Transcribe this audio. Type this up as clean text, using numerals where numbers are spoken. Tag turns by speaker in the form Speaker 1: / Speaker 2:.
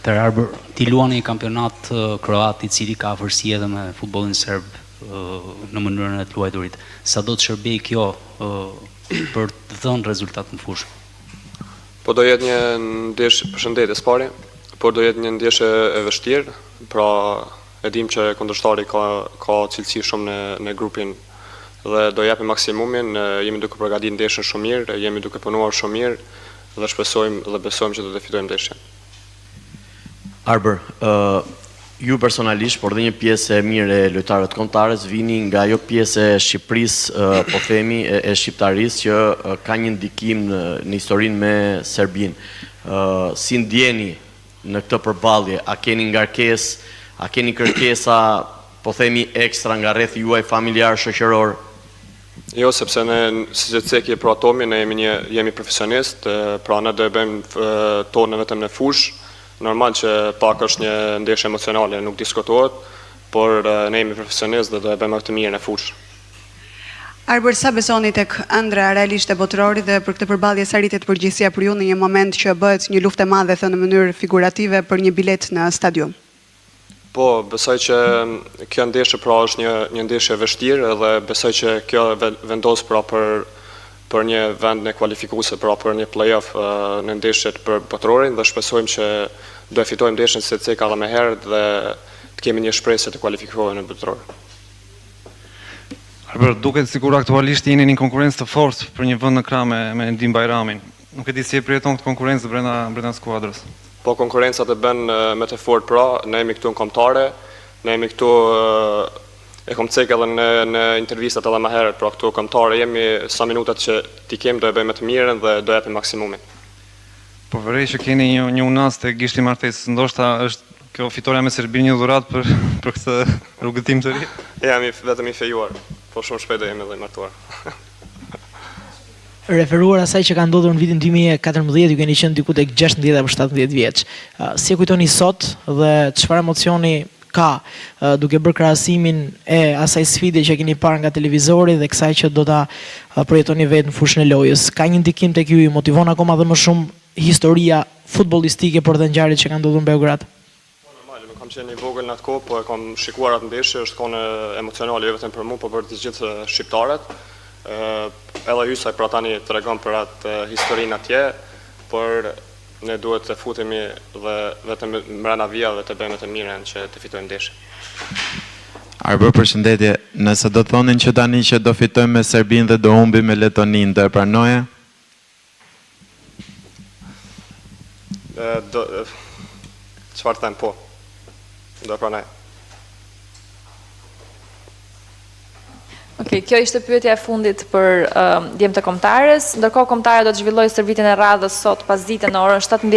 Speaker 1: Të Arbër, ti luani një kampionat kroat I cili ka afërsi edhe me futbollin serb në mënyrën e të luajturit. Sa do të shërbej kjo për të dhënë rezultat në fushë?
Speaker 2: Po do jetë një ndeshje, përshëndetje pari, por do jetë një ndeshje e vështirë, pra e dim që kundërshtari ka cilësi shumë në grupin dhe do japim maksimumin, jemi duke përgatitur ndeshjen shumë mirë, jemi duke punuar shumë mirë dhe shpresojmë dhe besojmë që do të fitojmë ndeshjen.
Speaker 3: Arbër, ju personalisht, por dhe një pjesë e mirë e lojtarëve kombëtarës vini nga ajo pjesë e Shqipërisë, po themi, e shqiptarisë që ka një ndikim në historinë me Serbinë. Si ndjeni në këtë përballje? A keni ngarkesë, a keni kërkesa, po themi, ekstra nga rrethi juaj familjar, shoqëror?
Speaker 2: Jo, sepse ne si që cekje pro atomi, ne jemi profesionist, pra ne do e bëjmë tonë vetëm në fushë. Normal që pak është një ndeshje emocionale, nuk diskutohet, por ne jemi profesionist dhe do e bëjmë të mirë në fushë.
Speaker 4: Arbër, sa besoni tek ëndra realisht e botërorit dhe për këtë përballje sa rritet përgjegjësia për ju në një moment që bëhet një luftë e madhe thënë në mënyrë figurative për një bilet në stadium?
Speaker 2: Po, besoj që kjo ndeshje pra është një ndeshje e vështirë dhe besoj që kjo vendos pra për një vend në kualifikuese, pra për një play-off në ndeshjet për botrorin dhe shpresojmë që do e fitojmë ndeshjen se ceka edhe më herët dhe të kemi një shpresë të kualifikohemi në botror.
Speaker 5: Arbër, duket sikur aktualisht jeni në një konkurrencë të fortë për një vend në krah me Ndim Bajramin. Nuk e di si e përjeton këtë konkurrencë brenda skuadrës.
Speaker 2: Po konkurrencat e bën me të fortë pra, ne jemi këtu në kombëtare, ne jemi këtu e kom cek edhe në intervistat edhe më herët, pra këtu kombëtare jemi sa minutat që ti kemi do e bëjmë të mirën dhe do japim maksimumin.
Speaker 5: Po vërej që keni një unas të gishti martesës, ndoshta është kjo fitoria me Serbinë një dhuratë për këtë rrugëtim të ri?
Speaker 2: Jemi vetëm I fejuar, po shumë shpejt do jemi edhe I martuar.
Speaker 6: Referuar asaj që ka ndodhur në vitin 2014, ju keni qenë diku tek 16 apo 17 vjeç. Si e kujtoni sot dhe çfarë emocioni ka duke bërë krahasimin e asaj sfide që keni parë nga televizori dhe kësaj që do ta përjetoni vetë në fushën e lojës? Ka një ndikim tek ju, ju motivon akoma dhe më shumë historia futbollistike për të ngjarjet që kanë ndodhur në Beograd?
Speaker 2: Normal, nuk kam qenë I vogël në atë kohë, po e kam shikuar atë ndeshje, është kohë emocionale jo vetëm për mua, por për të gjithë shqiptarët. Edhe hysaj pra tani të regon për atë historinë atje, por ne duhet të futemi dhe vetëm mbrana vijave të bëjmë të mirën që të fitojmë ndeshjen.
Speaker 7: Arbër, përshëndetje, nëse do thonin që tani që do fitojmë me Serbinë dhe do humbim me Letoninë, do e pranoje?
Speaker 2: Çfarë them po? Do e pranoj.
Speaker 8: Kjo ishte pyetja e fundit për djemt e kombëtares, ndërkohë kombëtare do të zhvillojë stërvitjen e radhës sot pas dite në orën 17.